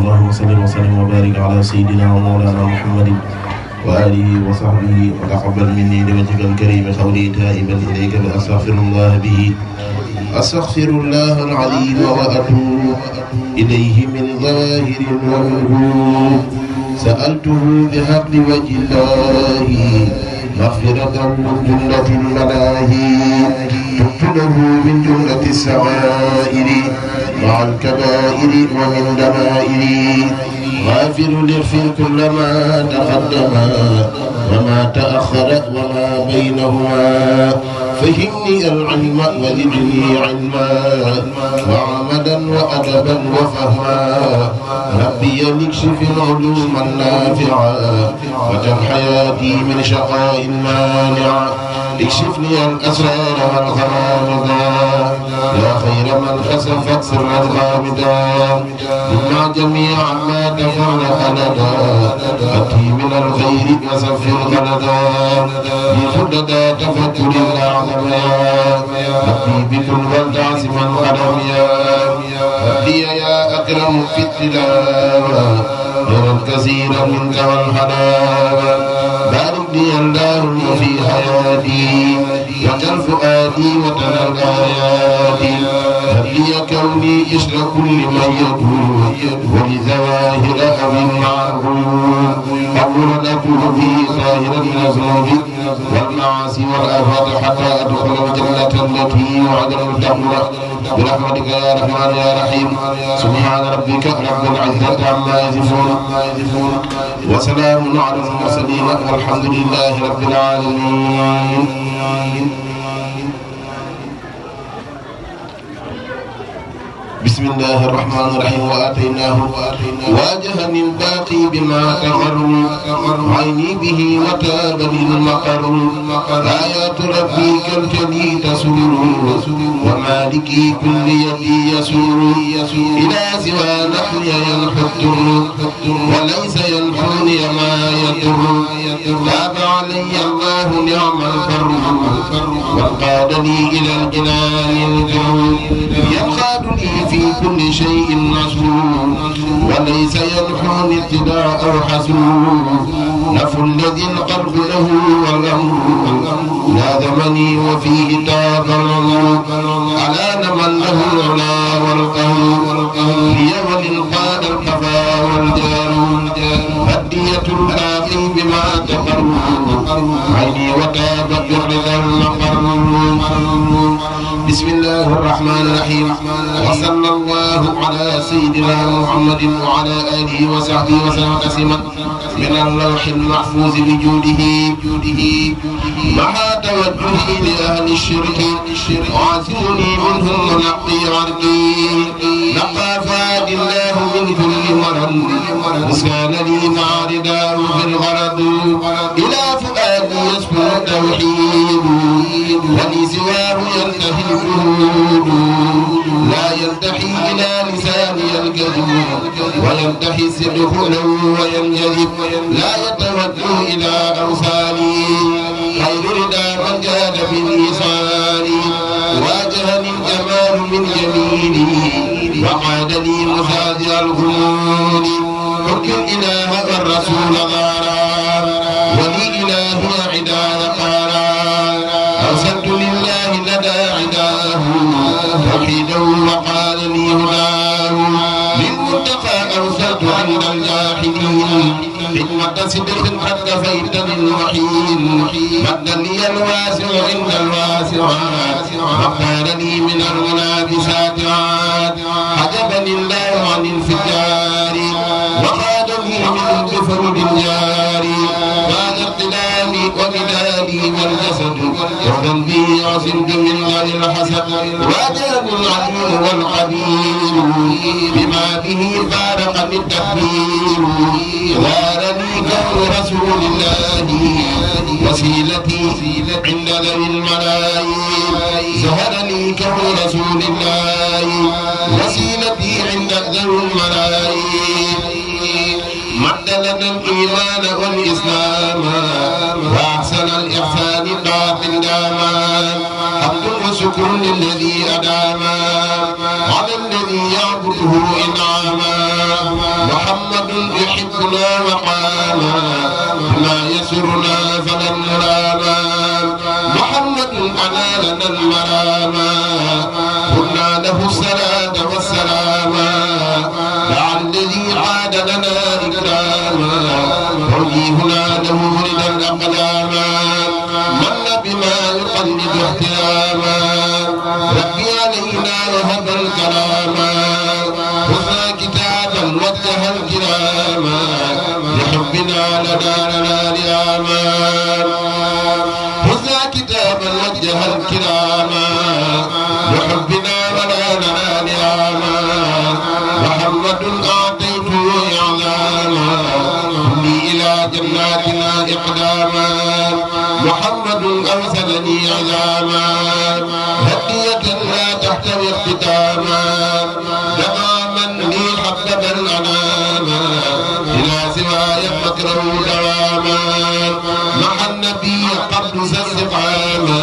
اللهم صل وسلم وبارك على سيدنا ومولانا محمد وآله وصحبه وتقبل مني لوجهك الكريم قولي تائبا إليك بأستغفر الله به أستغفر الله العظيم وأتوب إليه من ظاهر وغيوب سألته بحق وجه الله مغفرة من جملة الملاهي تبت له من جملة السوائر مع الكبائر ومن دمائري غافر لغفر كل ما تقدم وما تأخر وما بينهما فهمني العلم وزدني علما وعمدا وأدبا وفهما ربي ليكشف العلوم النافعة وجل حياتي من شقاء مانع اكشف لي الأسرار والغرامض يا خير من خسفت سر الغامضة اجمع جميع ما تفرق لدى أتي من الخير وصف الغلدا بخددا تفكر الأعظم ربي بكل والتعصم القلم ربي يا أكرم في التلاوة يرى الكثير منك والحلاوة بارك لي اللهم في حياتي وجل فؤادي وتل الآيات هدي كوني إشر كل من يدور ولظواهر أمن مع الغيوب أمر لكم في ظاهر من الذنوب والمعاصي والآفات حتى أدخل الجنة التي وعد المتقون برحمتك يا رحمن يا رحيم سبحان ربك رب العزة عما يصفون وسلام على المرسلين والحمد لله رب العالمين. بسم الله الرحمن الرحيم وآتيناه واجهني الباقي بما تغر عيني به وتاب للمقر آيات ربي كالجلي تسور ومالكي كل يدي يسور إلى سوى نحني ينحط وليس ينحوني ما يضر تاب علي الله نعم البر وقاد لي إلى الجنان الجر ينقاد لي في كل شيء نشور وليس ينحوني ابتداء أو حسور نفع الذي القلب له والأمر لازمني وفيه تاب العمر على من له العلا والقهر لي وللقاد الكفى والجار هدية الباقي بما تقر عيني وتابت برضا المقر. بسم الله الرحمن الرحيم وصلى الله على سيدنا محمد وعلى آله وصحبه وسلم تسليما من اللوح المحفوظ بجوده مع توجهي لأهل الشرك وعزوني منهم منقي عرقي نقى فاد الله من كل مرض وسان لي مع رداه في الغرض إلى فؤادي يسكن التوحيد ولي سواه ينتهي الجهود لا ينتحي إلى لساني الكذب وينتحي الصدق له وينجذب لا يتوجه إلى أوثاني خير ردى من جاد بالإيصال واجهني الجمال من جميلي وقاد لي مخادع الغمود حك الإله والرسول ضارا ولي إلهي عداء قارا أرسلت لله لدى عداه توحيدا وقال لي هداه للمتقى أرسلت عند الجاحدين حكمة صدق قد كفيت للوحيد مدا لي الواسع عند الواسعات وقال لي من المنافسات عجبني الله عن الفجار وخادني من بفرد الجاري بعد اقتلامي ومدادي والجسد وذنبي عصمت من غير الحسد واجهني العدو والقدير بما به فارقني التكبير وارني كون رسول الله وسيلتي عند ذوي الملايين ظهر لي كون رسول الله وسيلتي عند ذوي الملايين مد لنا الإيمان والإسلام وأحسن الإحسان باق داما حمد وشكر للذي أداما على الذي يعبده إنعاما محمد يحبنا وقاما بما يسرنا فلن نراما محمد أنالنا المراما قلنا له الصلاة والسلام دعا الذي عاد لنا إكراما توجيهنا له رضا الأقلاما من بما يقلد احتراما ربي علينا وهب الكراما خذنا كتابا وجه الكراما لحبنا لنا لآما خذنا كتابا وجه الكراما لحبنا لنا لآما محمد أعطيته إعلاما إني إلى جناتنا إقداما محمد أرسلني عزاما هدية لا تحتوي اختتاما دواما لي حبب الأناما إلى سواي فكره دواما مع النبي قدس استقاما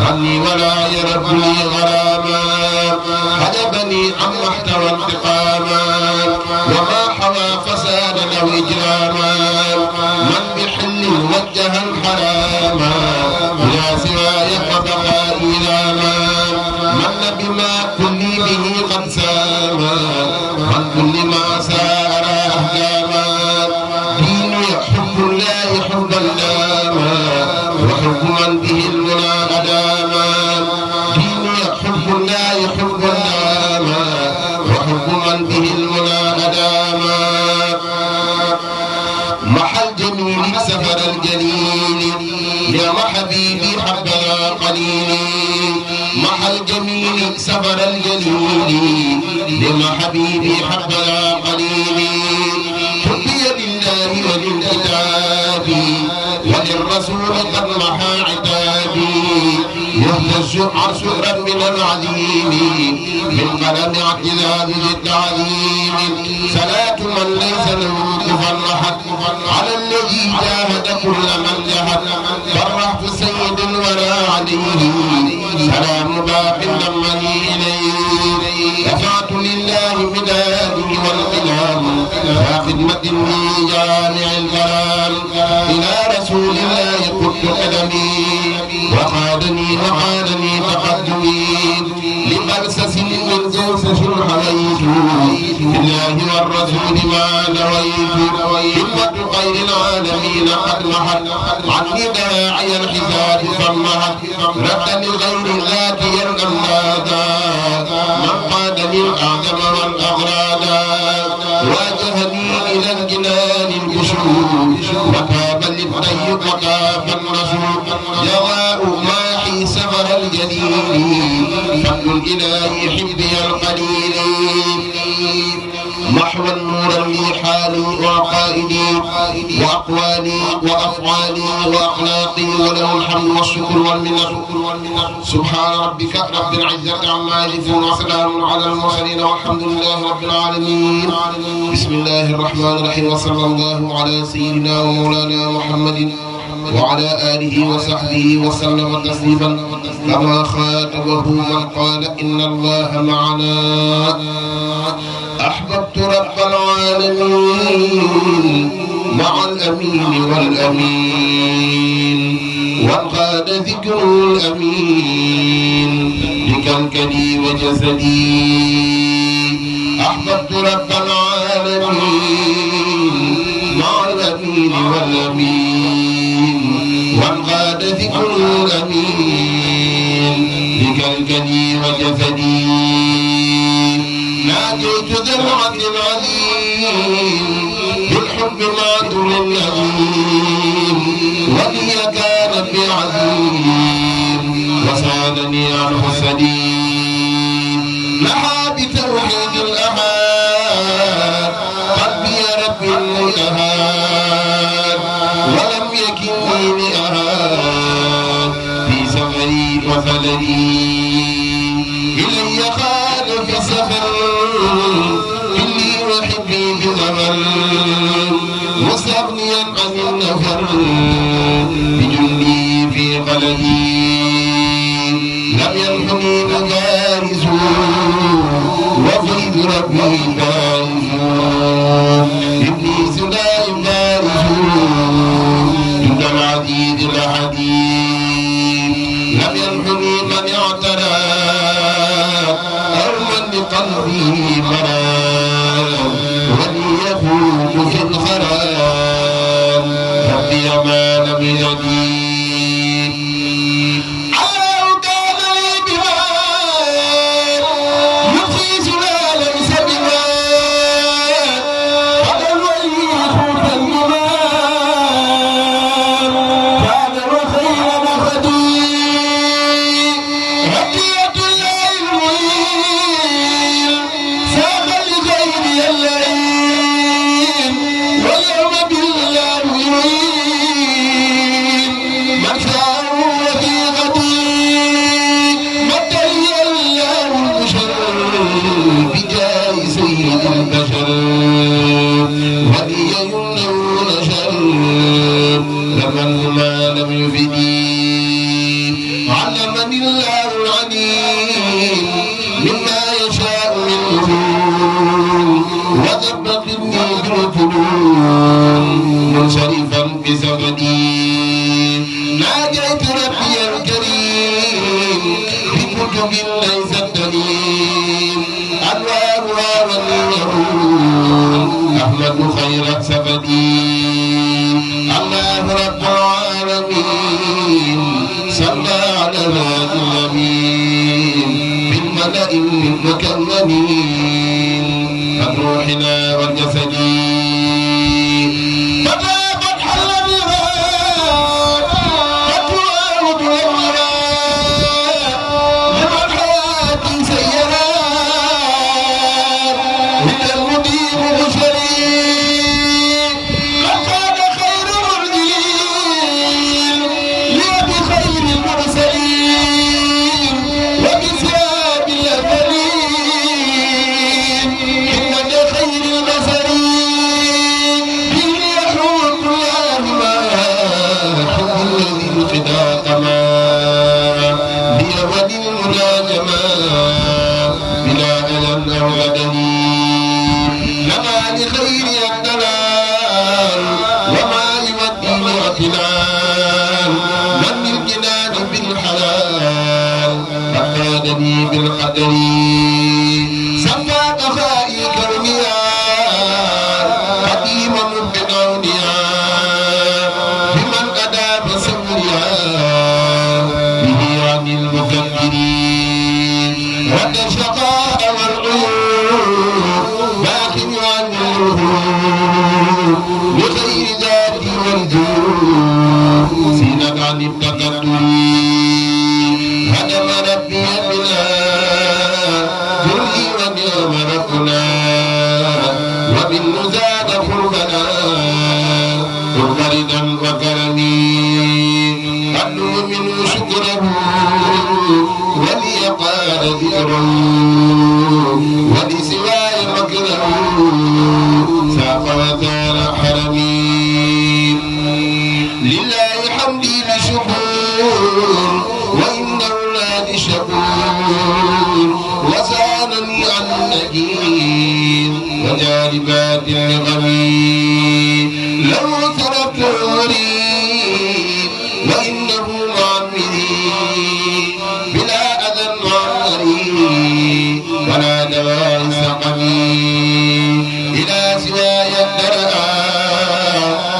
عني ولا يرد لي غراما حجبني عما احتوى انتقاما وما حوى فسادا أو إجراما من بحل وجه الحراما إلى سواي وبقائي لاما من بما كل به قد ساما عن كل ما سار أحكاما دين يحب الله حبا داما وحب من به المنى أداما دين يحب الله حبا داما وحب من به المنى أداما محل جميل سفر الجليل يا حبيبي حبنا قليلي محل جميل سفر الجليل يا حبيبي حبنا قليلي حبي لله وللكتاب وللرسول قد محى عتابي يهتز عرش ربنا العظيم من قلم اعتذاب للتعظيم صلاة من ليس له كفا أحد على الذي جاهد كل من جهد فرحت سيد الورى عليه سلام باق لمني إليه دفعت لله مدادي والقلام يا خدمة من جامع الكلام إلى رسول الله قدت قدمي وقادني تقدمي لقلسس من جوسس حويت بالله والرسول ما نويت همة خير العالمين قد محت عني داعي الحساب فمحت ردا لغير ذاتي الأملادا من قادني الأعظم والأغرادا واجهني إلى الجنان البشور وكاب للطيب وكاب الرسول جواء ماحي سفر الجليل فضل الإله حبي القليل محوا نورا لي حالي وعقائدي وأقوالي وأفعالي وأخلاقي وله الحمد والشكر والمنة سبحان ربك رب العزة عما يصفون وسلام على المرسلين والحمد لله رب العالمين بسم الله الرحمن الرحيم وصلى الله على سيدنا ومولانا محمد وعلى آله وصحبه وسلم تسليما كما خاطبه من قال إن الله معنا أحببت رب العالمين مع الأمين والأمين وانقاد ذكر الأمين بكلكلي وجسدي أحببت رب العالمين مع الأمين والأمين وانقاد ذكر الأمين بكلكلي وجسدي ناديت ذرعة العليم بالحب ماطر النعيم ولي كان بعزيم وصانني عنه السليم لها بتوحيد الأحد قلبي رب المنتهى ولم يكنني لأحد في سفري وفلدي إلي خال في سفر إني وحبي بزمن مستغنيا عن النفر بجندي في قلبي لم ينحني مجالس وفيد ربي بارز فقدني بالقلوب منصرفا بزمني ناجيت ربي الكريم بكتب ليس الدليل أنوارها والنور أحمد خير سفدي الله رب العالمين صلى على الأمين بالملأ المكملين عن روحنا والجسد بالقدر سماك خائي كونيا قديما بدونيا بمن قدى بسوريا به عن المفكرين رد الشقاء والعيوب باقي عن الرهوب بخير ذاتي والجود سينك عن التقدر هدم ربي بنا جري ونعم ربنا وبالنزاد قربنا قرب رضا وكرمي قد من شكره ولي قال ذكره ولسواي مكره ساق وثار حرمي لله حمدي بشكور وإن أولادي شكور وزانني عن النجيم وجالبات الغمي لو تركت أريد وإنه معمري بلا أذى عن قريب ولا دواء سقمي إلى سواي الدرأ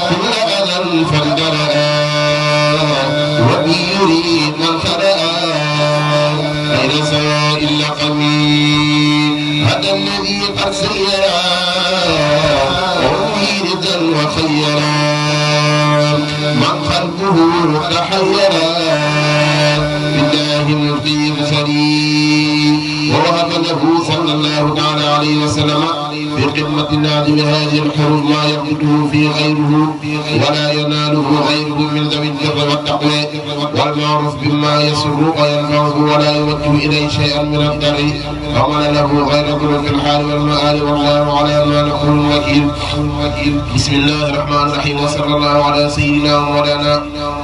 كل أذى فاندرأ وبي يريد من فرأ غير سواء اللقمي هذا الذي قد سيرا عمري رضا وخيرا من خلقه تحيرا بالله المقيم سليم ووهب له صلى الله تعالى عليه وسلم في قمة النادم هذه الحروب ما يقوده في غيره ولا يناله غيره من ذوي البر والتقوى والمعروف بما يسر وينفعه ولا يوجه إليه شيئا من الضر ومن له غير ضر في الحال والمآل والله على ما نقول وكيل. بسم الله الرحمن الرحيم وصلى الله على سيدنا ومولانا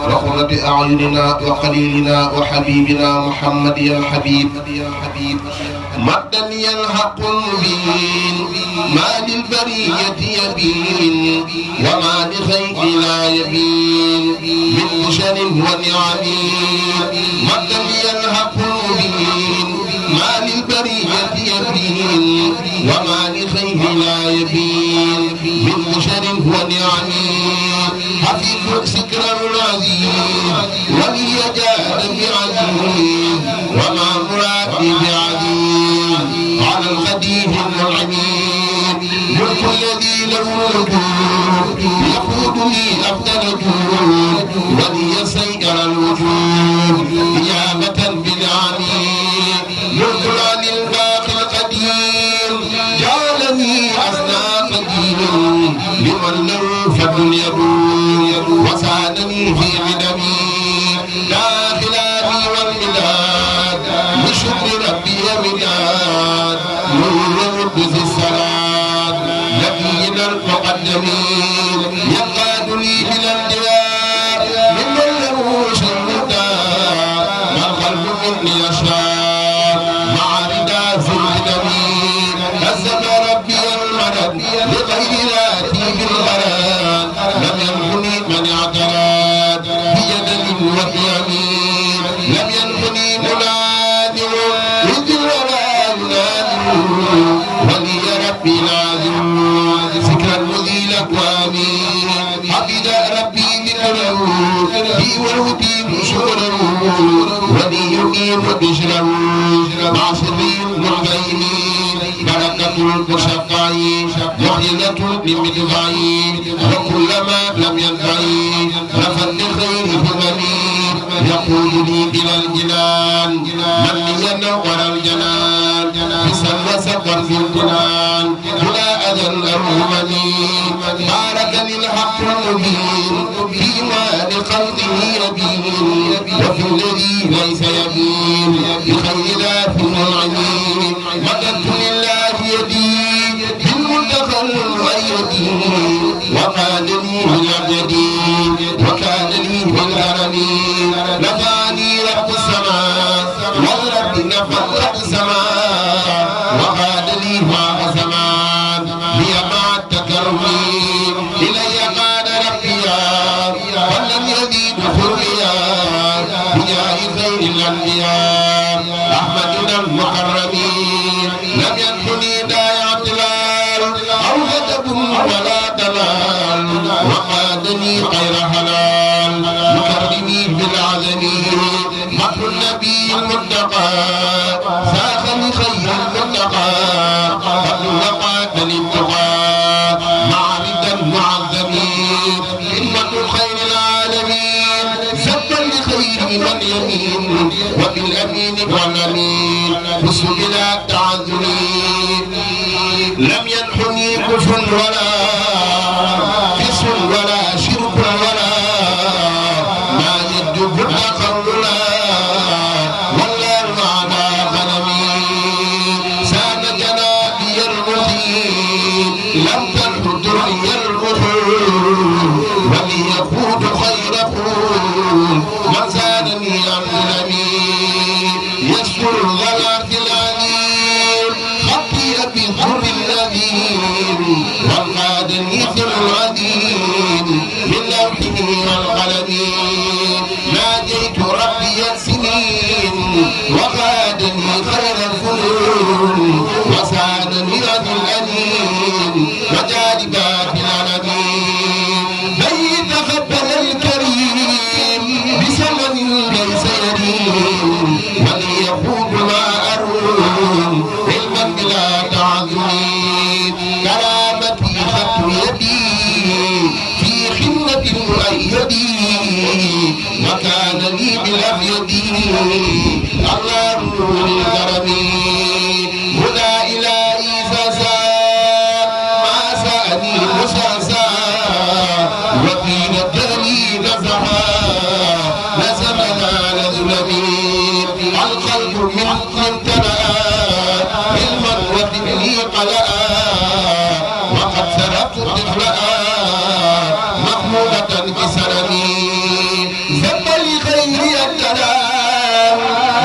وقرة أعيننا وقليلنا وحبيبنا محمد الحبيب مدا يلحق المبين ما للبرية يبين وما لخير لا يبين من بشر ونعم مدا يلحق المبين ما للبرية يبين وما لخير لا يبين من بشر ونعم حفيظ سكر العزيز ولي جاد بعزيز وما مرادي بعزيز على القديم المنعمين ملك الذي له وجود يقودني أفضل جود ولي سير الوجود إجابة بالعميد ملك عن الباقي القديم جعلني أسنى قديم لمن له فضل يدوم وسعدني في عدمي داخلاتي والمداد بشكر ربي مداد نور القدس الصلاة نبينا المقدمين يقاد لي بلا انتهاء ممن له شرطا ما القلب مني يشاء مع رداء في القدمين كذب ربي المدد لغير ذاتي بالغرام لم ينحني من اعتراد بجدل وقيامين لم ينحني منادر إذ ولا ينادر ولي ربي لازم ذكر المذيل أكوامي حفظ ربي ذكره بي والهدي شكره ولي يقيم بشره مع سر المعين بركة المشفعين محيلة للمدفعين وكلما لم ينفعين نفت لخير هممين يقول لي إلى الجنان من ينور الجنان بسل وسقر في الجنان بلا أذى أو هممين بارك للحق المبين فيما لخلقه يبين وفي الذي ليس يبين بخير ذات منعمين مددت لله يدي بالمنتقى المؤيد وقال لي من يعتدي وكان لي من الأرمين نفعني رب السماء والرب نفى السماء وقال لي ما زمان هي مع التكرم إلي قال ربي ولم يزيد خلقيا بجاه خير الأنبياء أحمدنا المكرمين لم ينحني داعي اعتلال أو غضب ولا دلال وقادني خير حلال مكرمي بالعزم مكر النبي المتقى ساخني خير المتقى قد وقاتني التقى معرضا معظمين خدمة خير العالمين سبا لخير من يمين وبالأمين والأمين حسن بلا تعذر لم ينحني كفر ولا فسق ولا شرك ولا ما يد بد قولا والله على غنمي سان جنابي المتين لم تنح دري الرحول وليقود خير قول من زادني عن الأمين يسر غلات العليم خطي بحر الذين والقادني في العديم من لوحه والقلم ناديت ربي السنين وقادني خير الفنون وسادني عن الأليم وجالبات العالمين بل تقبل الكريم بثمن ليس يريم وليقود ما أروم علما بلا تعذيب كرامتي خط يدي في خدمة مؤيدي وكان لي بالأبيد الله الكرم هدى إلهي فساد ما سأني مساسا وفي الدهر نزحا نزلنا نزلمي القلب من امتلأ علما وذكري قلأ وقد سرقت طفلا محمودة بسلمي ذنب لخير الكلام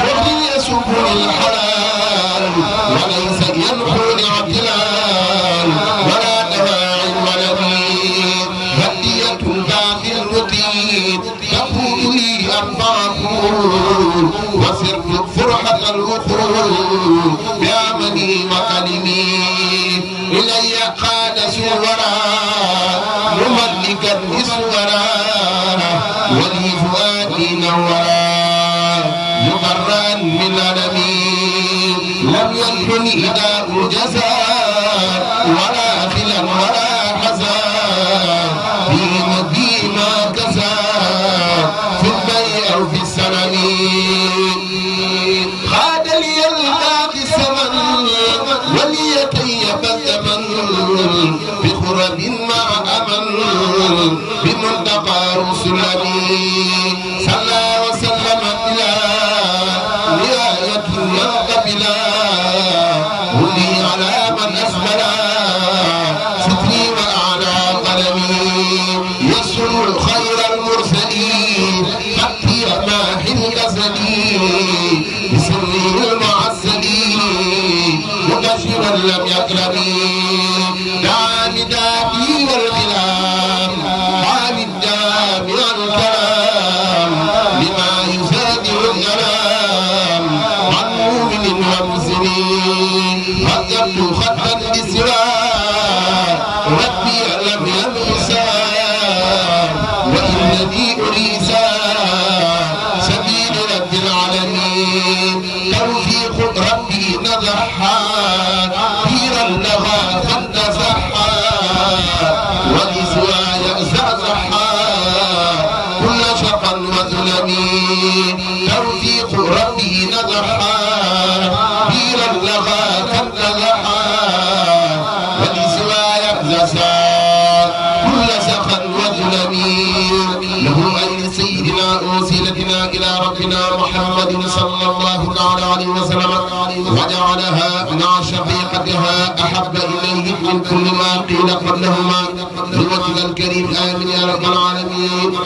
وفي سبل الحلال وليس ينحو لاعتلال ولا دواعي ولدي هدية باقي المطيب تقول لي أرفعكم وسرت فرحة الأخر بعملي وكلمي إلي قاد سورا مملكا بسورا ولي فؤادي نورا مبرا من ألمي لم ينحني داء الجزاء ولا خلا ولا حزان في ما كسى في البيع أو في السلم خاد لي الباقي الثمن وليتيب الثمن بخرب مع أمن بمنتقى رسلني صلى وسلم إلى نهاية من قبلا ولي على من أسبلا ستري وأعلى قلمي يسر خير المرسلين خطي ماحي الأسدي بسره المعسدي مبشرا لم يكرمي دعاني البداية والخلام حال الجامع الكلام لما يفادع الكلام عن مؤمن ومسلمين هزمت خطا لسواه ربي لم ينسى وإنني أريسا سبيل رب العالمين توفيق ربي نزحا خيرا لها فانتزحا ولسواي زحزحا كل شقا وظلمين توفيق ربي نزحا خيرا لها فانتزحا ولسواي زحزحا كل شقا وظلمين له أين سيدنا وسيلتنا إلى ربنا محمد صلى الله تعالى عليه وسلم وجعلها مع شقيقتها أحب إليه من كل ما قيل قبلهما بوجه الكريم آمين يا رب العالمين.